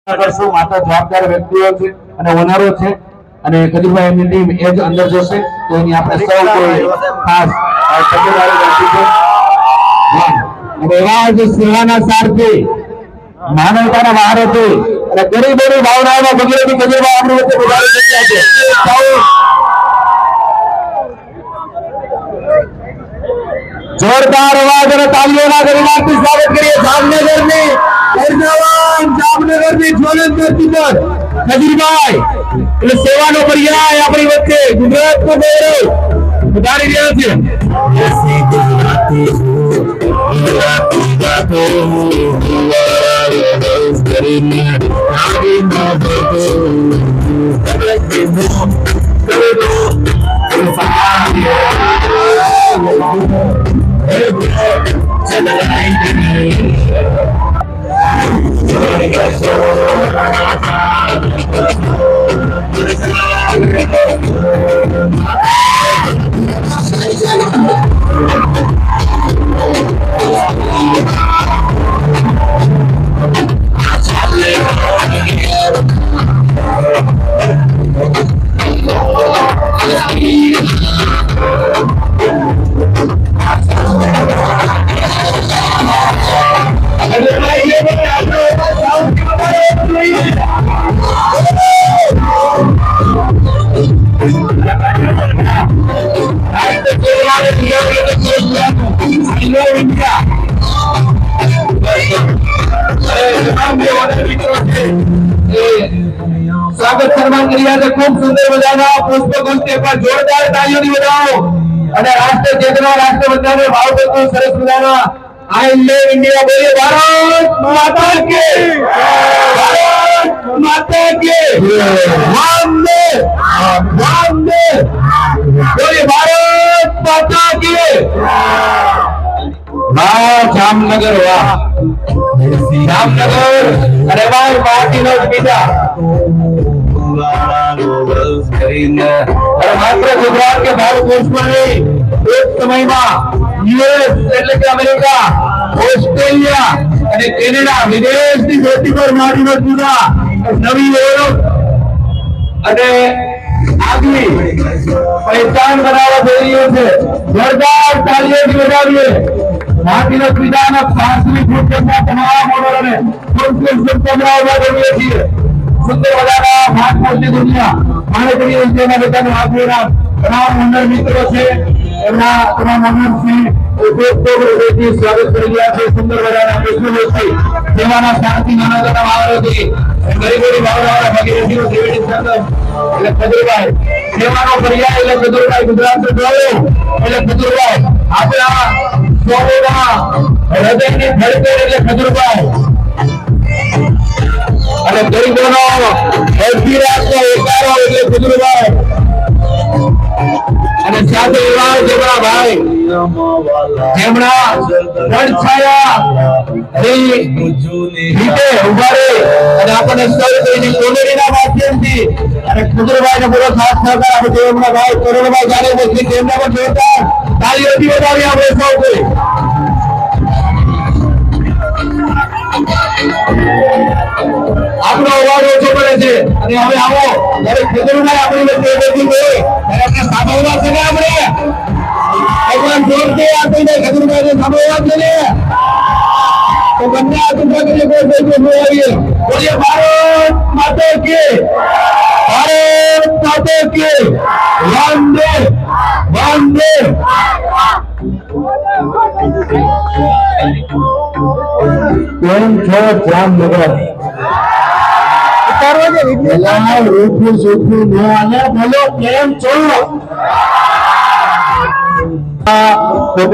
કરશું માત્ર જવાબદાર વ્યક્તિઓ છે અને ઓનરો છે અને ખજૂરભાઈ એમની ટીમ એ જ અંદર જશે તો એની આપણે સૌ કોઈ ખાસ તકેદારી રાખી છે અને એવા જ સેવાના સારથી માનવતાના મહારથી અને ગરીબોની ભાવનાઓમાં ભગીરથી ખજૂરભાઈ આપણી વચ્ચે પધારી ચૂક્યા છે જોરદાર અવાજ અને તાલીઓના ગરિમાથી સ્વાગત કરીએ જામનગરની જામનગરની જ્વલંત ધરતી પર ખજૂરભાઈ એટલે સેવાનો પર્યાય આપણી વચ્ચે ગુજરાતનું ગૌરવ વધારી રહ્યા છે स्वागत सन्मान કર્યા છે ખૂબ સુંદર મજાના પુષ્પગુચ્છ પર જોરદાર તાળીઓની બજાવો અને રાષ્ટ્ર ચેતના રાષ્ટ્રબંધને ભાવભર્યું સરસ મજાના આઈ લવ ઇન્ડિયા બોલીએ ભારત માતા કી ભારત માતા કી વંદે વંદે બોલીએ ભારત માતા કી વાહ જામનગર વાહ જામનગર અરે વાહ પાર્ટીનો બીજા માત્ર ગુજરાત કે ભારત વર્ષમાં નહીં એક સમયમાં યુએસ એટલે કે અમેરિકા ઓસ્ટ્રેલિયા અને કેનેડા વિદેશની ધરતી પર માટીનો જુદા નવી ઓળખ અને આગવી પહેચાન બનાવવા જઈ રહ્યો છે જોરદાર તાળીઓથી વધાવીએ માટીનો પીડાના 5મી ફૂટ કરતા તમામ ઓર્ડરોને ખૂબ શુભકામનાઓ કરીએ છીએ સુંદર મજાના ભાગપોષી દુનિયા માનવીય વિષયના બધાને આપેલા તમામ ઓનર મિત્રો છે એમના તમામ ઓનરથી ઉદ્યોગોથી સ્વાગત કરી રહ્યા છે સુંદર મજાના પુષ્પગુચ્છથી સેવાના શાંતિ માનવતાના ભાવથી ગરીબોની ભાવનાઓના ભગીરથીઓ સેવેની સંગમ એટલે ખજૂરભાઈ સેવાનો પર્યાય એટલે ખજૂરભાઈ ગુજરાતનું ગૌરવ એટલે ખજૂરભાઈ આપણા સ્વભાવના હૃદયની ધડકન એટલે ખજૂરભાઈ અને ગરીબોનો અડધી રાતનો એકારો એટલે ખજૂરભાઈ અને સાથે એવા જેમના ભાઈ જેમના પડછાયા રીતે ઉભા રહે અને આપણને સૌ કોઈની કોમેડીના માધ્યમથી અને ખજૂરભાઈને પૂરો સાથ સહકાર આપે જેમના ભાઈ કરોડભાઈ જાણે બધી તેમના પણ જોરદાર તાળીઓથી વધાવી આપણે સૌ કોઈ આપણો અવાજ ઓછો પડે છે અને હવે આવો જ્યારે ખજૂરભાઈ આપણી વચ્ચે બેઠી હોય ત્યારે આપણે સાંભળવા છે ને આપણે ભગવાન જોરથી આપીને ખજૂરભાઈને સાંભળવા છે ને તો બંને આતુરતા કરીને કોઈ બેઠો બોલાવીએ બોલીએ ભારત માતા કી ભારત માતા કી વંદે વંદે કેમ છો જામનગર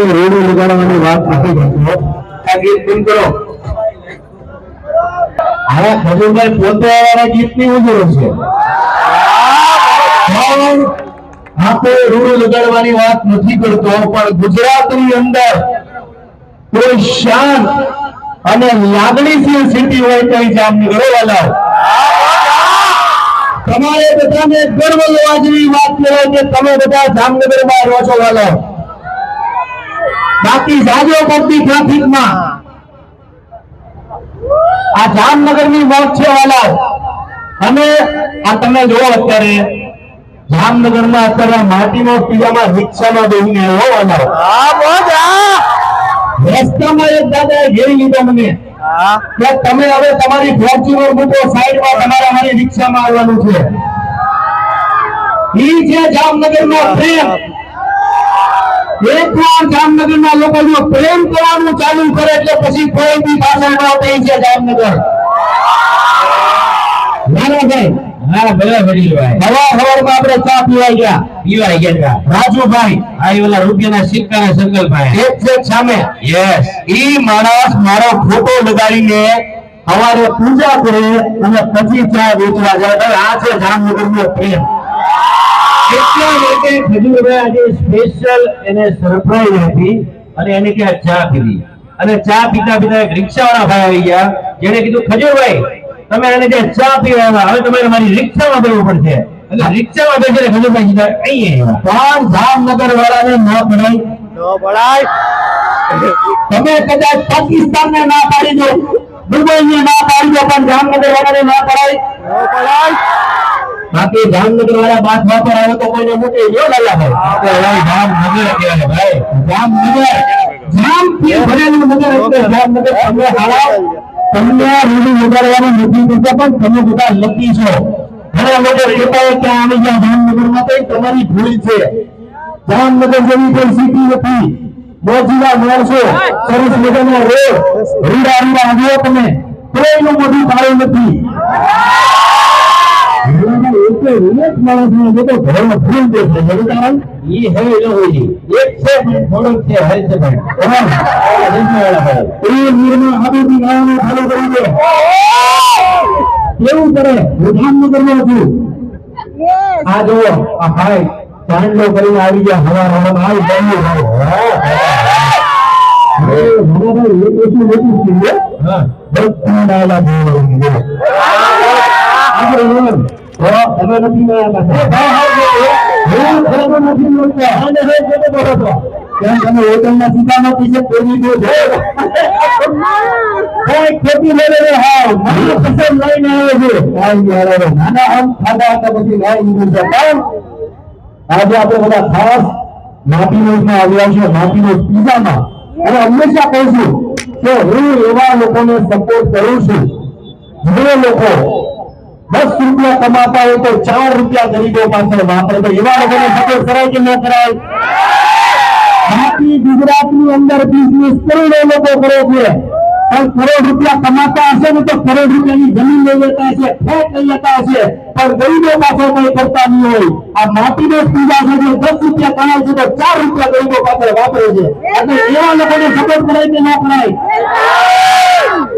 રેડી લગાડવાની વાત નથી કરતો આ ગીત બંધ કરો હવે ખજૂરભાઈ પોતે ગીતની ઉજવણ છે આપણે રૂડ લગાડવાની વાત નથી કરતો પણ ગુજરાતની અંદર કોઈ શાન અને લાગણીશીલ સિટી હોય તો જામનગર વાળા તમારે બધાને ગર્વ લેવા જેવી વાત કહેવાય કે તમે બધા જામનગરમાં રહો છો વાળા બાકી જાજો પડતી ટ્રાફિકમાં આ જામનગરની મોજ છે વાલાઓ. અને આ તમે જોવો અત્યારે જામનગરમાં અત્યારે માટીનો પીવામાં રિક્ષામાં બેસીને આવ્યો વાલાઓ. રસ્તામાં એક દાદાએ ઘેરી લીધો મને કે તમે હવે તમારી ફોર્ચ્યુનર મૂકો સાઈડમાં, તમારે મારી રિક્ષામાં આવવાનું છે. ઈ છે જામનગરનો પ્રેમ. એકવાર જામનગરના લોકો જો પ્રેમ કરવાનું ચાલુ કરે એટલે પછી કોઈ બી પાછળ ન થઈ છે જામનગર. નાનાભાઈ, હા બરાબર ભાઈ. સવારમાં આપણે ચા પીવા ગયા રાજુભાઈ, આ ઓલા રૂપિયાના સિક્કાના સંકલ્પભાઈ એક છે સામે. યસ, ઈ માણસ મારો ફોટો લગાડીને સવારે પૂજા કરે અને પછી ચા વેચવા જાય. આ છે જામનગરનો પ્રેમ. એટલા માટે ખજૂરભાઈ આજે સ્પેશિયલ એને સરપ્રાઈઝ આપી અને એને કે ચા પીવી. અને ચા પીતા પીતા એક રિક્ષાવાળા ભાઈ આવી ગયા, જેને કીધું ખજૂરભાઈ તમે એને જે ચા પીવા હવે તમારે મારી રિક્ષામાં બેસવું પડશે. એટલે રિક્ષામાં બેસીને ખજૂરભાઈ સીધા અહીંયા પણ જામનગર વાળાને ન પડાય. તમે કદાચ પાકિસ્તાનને ના પાડી દો, દુબઈને ના પાડી દો, પણ જામનગર વાળાને ના પડાય. બાકી જામનગર વાળા બાત વાપર આવે તો કોઈને મૂકે જો લાલાભાઈ. જામનગર કહેવાય ભાઈ, જામનગર જામ થી ભરેલું નગર. એટલે જામનગર તમે હાલાવ, તમને રૂડી વગાડવાનું નથી થતા, પણ તમે બધા લકી છો. ઘણા લોકો કહેતા કે આવી ગયા જામનગરમાં, તો તમારી ભૂલ છે. જામનગર જેવી કોઈ સિટી નથી. મોજીલા માણસો, સરસ મજાના રોડ, રીડા રીડા આવ્યો તમે, કોઈનું મોઢું પાડ્યું નથી. કેવું કરે જામનગરમાં છું. આ જુઓ આ ભાઈ ચાંદલો કરીને આવી ગયા. હવા આવી તમે નથી તમે હોટલના સીધા નથી ખેતી લઈને પસંદ લઈને આવે છે. નાના આમ ખાધા હતા પછી લાવી દીધું છે. પણ આજે આપણે બધા ખાસ માટીનોઝમાં આવ્યા છે, માટીનોઝ પીઝામાં. અને હંમેશા કહું છું કે હું એવા લોકોને સપોર્ટ કરું છું જે લોકો 10 રૂપિયા કમાતા હોય તો 4 રૂપિયા ગરીબો પાછળ વાપરે. તો એવા લોકોને સપોર્ટ કરાય કે ન કરાય? બાકી ગુજરાતની અંદર બિઝનેસ કરોડો લોકો કરે છે, પણ કરોડ રૂપિયા કમાતા હશે ને તો કરોડ રૂપિયાની જમીન લઈ લેતા હશે, ફ્લેટ લઈ લેતા હશે, પણ ગરીબો પાછળ કઈ કરતા નહીં હોય. આ માટીનો પીઝા છે જે 10 રૂપિયા કમાય છે તો 4 રૂપિયા ગરીબો પાછળ વાપરે છે. એટલે એવા લોકોને સપોર્ટ કરાય કે ન કરાય?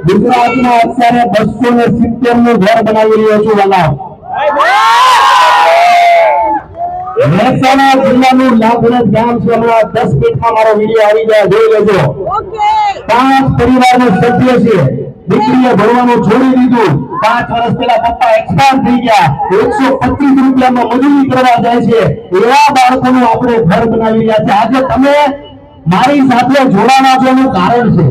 ગુજરાતમાં અત્યારે 270 નું ઘર બનાવી રહ્યો છું વાલા. મહેસાણા જિલ્લાનું લાભરજ ગામ છે. હમણાં 10 મિનિટમાં મારો વિડીયો આવી જાય, જોઈ લેજો. 5 પરિવારનો સભ્ય છે. દીકરીએ ભણવાનું છોડી દીધું. 5 વર્ષ પહેલા પપ્પા એક્સપાયર થઈ ગયા. 125 રૂપિયામાં મજૂરી કરવા જાય છે. એવા બાળકોનું આપણે ઘર બનાવી રહ્યા છે. આજે તમે મારી સાથે જોડાના છો એનું કારણ છે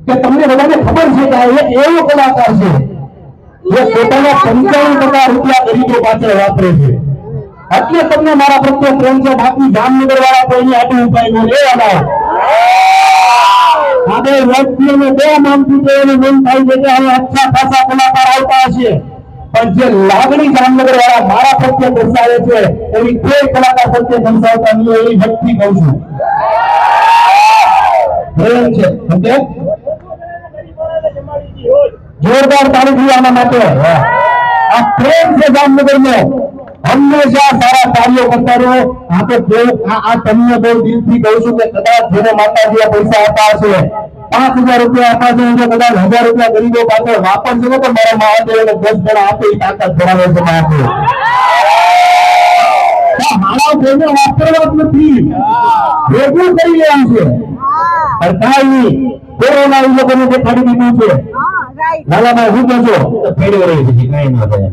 કે તમને બધાને ખબર છે કે એક એવો કલાકાર છે જે પોતાના 95% રૂપિયા ગરીબો પાછળ વાપરે છે. એટલે તમને મારા પ્રત્યે પ્રેમ છે. બાકી જામનગર વાળા કોઈની આટલું ઉપાય ન લેવાના. આપણે વ્યક્તિઓને બે નામથી તો એનું મન થાય છે કે હવે અચ્છા ખાસા કલાકાર આવતા હશે, પણ જે લાગણી જામનગર વાળા મારા પ્રત્યે દર્શાવે છે એવી કોઈ કલાકાર પ્રત્યે દર્શાવતા નહીં. એવી વ્યક્તિ કહું છું. પ્રેમ છે. સમજે? જોરદાર તાળી આના માટે. આ પ્રેમ છે જામનગરનો. હંમેશા સારા કાર્યો કરતા રહો. આ તમને બહુ દિલથી કહું છું કે કદાચ જેને માતાજીએ પૈસા આપ્યા હશે, 5000 રૂપિયા આપ્યા છે, કદાચ 1000 રૂપિયા ગરીબો પાછળ વાપરશે ને તો મારા મહાદેવને 10 ગણા આપે એ તાકાત ધરાવે છે. મારા કોઈને વાપરવા જ નથી, ભેગું કરી લેવું છે. કાંઈ કોરોના એ લોકોને દેખાડી દીધું છે. લાલાભાઈ શું કહો છો? ફેરવી રહી છે, કઈ ના થાય.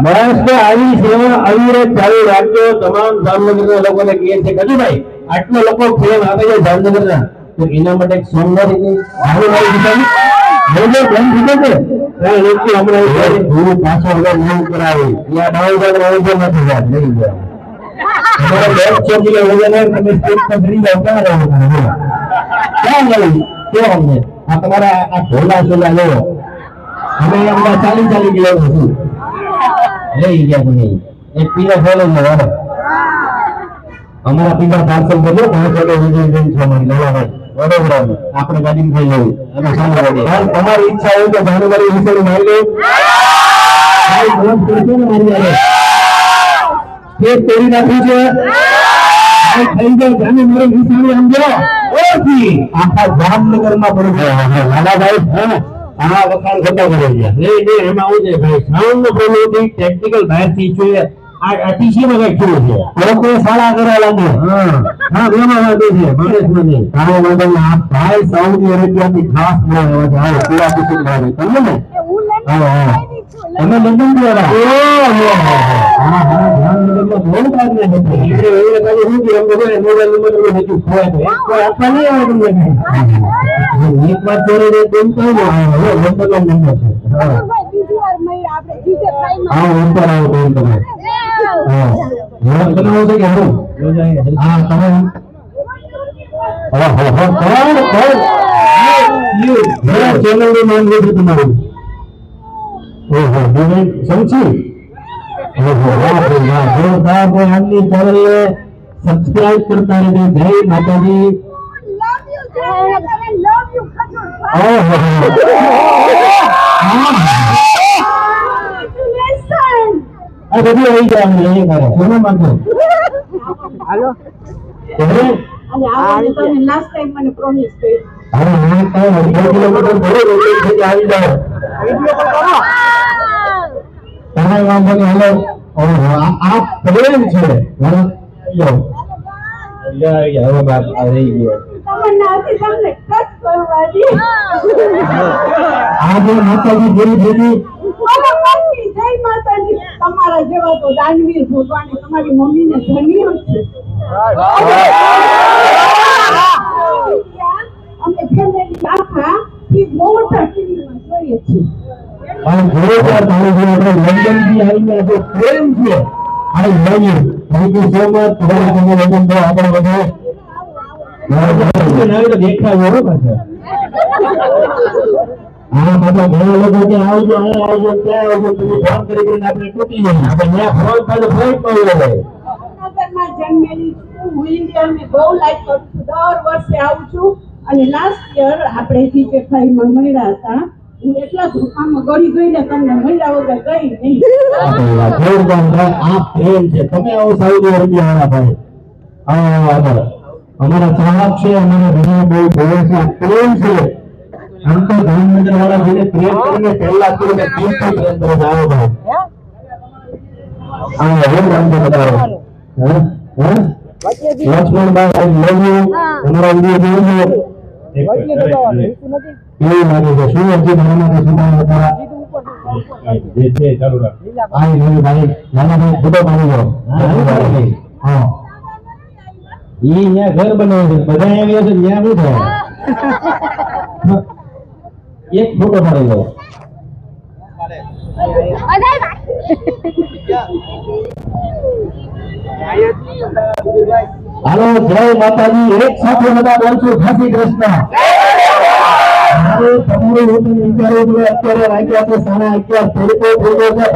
મહેશભાઈ આવી સેવા અવિરત ચાલુ રાખજો. તમામ જામનગરના લોકોને કહે છે કજુભાઈ આટલા લોકો પ્રેમ આપે છે જામનગરના, તો એના માટે એક સોંગ નથી આવું મારી દીકરી બોલો બેન દીધો છે એ લોકો હમણાં ગુરુ પાછો હવે નહીં કરાવી યા ડાઉન નથી જાય નહીં જાય તમારા બેગ ચોકી વગર તમે સ્ટેજ પર ફરી જાવ ક્યાં રહો ક્યાં ગઈ કેવો અમને આ તમારા આ ભોલા ચોલા લો અમે એમના ચાલી ગયો છું લઈ ગયા તમે એક પીરા ફોલો મારો અમારા પીરા પાર્સલ કર્યો 5 વાગે છો મારી લાલાભાઈ વડોદરા આપણે ગાડી થઈ જવું અને સાંભળો તમારી ઈચ્છા હોય તો જાન્યુઆરી વિશે મારી લે ભાઈ ફોન કરજો ને મારી આવે તે તોડી નાખ્યું છે થઈ ગયો જાન્યુઆરી વિશે સમજો ઓછી આખા જામનગરમાં પડી ગયા લાલાભાઈ આ વખાણ ખોટા કરે છે નહીં એમાં આવું છે ભાઈ સાઉન્ડ નો પ્રોબ્લેમ ટેકનિકલ બહાર થી જોઈએ આ અતિશયમાં કઈ થયું છે લોકો સાડા કરવા લાગે હા બેમાં વાગે છે માણસમાં નહીં કાળો મેડમ આ ભાઈ સાઉદી અરેબિયાથી ખાસ બોલાવે છે આવો પૂરા કુટુંબ આવે તમને ને હા તમે લંડન થી આવ્યા હા જામનગરમાં બહુ કામ ને એટલે એ કાજે હું કે એમ બધું મોબાઈલ નંબર નું હેતુ ખોવાય તો એક કોઈ આપવા નહીં આવે તમને એક વાર ચોરી દે તેમ કહી દો હવે લંડન નો નંબર છે હા ઉપર આવો તો તમે હા બનાવો છે કે હું હા તમે ચેનલ નું નામ લીધું તમારું ઓહો તમે સમજી ઓહો આપની ચેનલ ને સબસ્ક્રાઇબ કરતા રહેજો જય માતાજી ઓહો આ બધું આવી જાય અમને એ કરે કોને માંગો હાલો તમે અને તમે લાસ્ટ ટાઈમ મને પ્રોમિસ કરી અરે મને કહો 2 કિલોમીટર થોડો રોડ થઈ આવી જાવ વિડિયો કોલ કરો તમે વાંધો નહીં હાલો ઓહો આ પ્રેમ છે બરાબર યો યા હવે બાપ આ રહી ગયો તમે નાથી તમને ટચ કરવાજી આ જે માતાજી જેવી જેવી જય માતાજી તમારા જેવા તો દાનવીર ભગવાન તમારી મમ્મીને ધન્યો છે અમે ફેમિલી આખા ઈ મોટા ટીવીમાં જોઈએ છીએ અને જોરદાર તાળી જે આપણે લંડન થી આવીને જે પ્રેમ છે I love you thank you so much તમારે તમે લંડન તો આપણે બધે નવી તો દેખાય બરોબર છે હા બધા ઘણા લોકો કે આવજો અહીંયા આવજો ત્યાં આવજો તમે ફોન કરીને આપણે તૂટી જઈએ આપણે ત્યાં ફોન થાય તો ફ્લાઇટ માં ઉડે નગરમાં જન્મેલી છું હું ઇન્ડિયાને બહુ લાઈક કરું છું દર વર્ષે આવું છું અને લાસ્ટ યર આપણે જીજે ભાઈમાં મળ્યા હતા હું એટલા ધોકામાં ગળી ગઈ ને તમને મળ્યા વગર ગઈ નહીં આ પ્રેમ છે તમે આવો સાઉદી અરેબિયા વાળા ભાઈ અમારા ચાહક છે અમારા વિનય બહુ જોવે છે પ્રેમ છે આમ તો જામનગર વાળા જેને પ્રેમ કરીને પહેલા કરીને પ્રેમ કરો આવો ભાઈ આ હવે નામ તો બતાવો લક્ષ્મણભાઈ આઈ લવ યુ અમારા વિડિયો જોજો કેવું લાગે છે શું હજી નાના સુધાર હતા જે છે ચાલુ રાખ આઈ લવ યુ ભાઈ નાના ભાઈ ફોટો પાડી લો હા ઈ ન્યા ઘર બનાવે છે બધા આવ્યા છે ન્યા શું થાય એક ફોટો પાડી લો હાલો જય માતાજી એક સાથે બધા બોલશું જય શ્રી કૃષ્ણ તમારું હોટલ વિચારો અત્યારે વાગ્યા તો 11:30 તડકો થઈ ગયો છે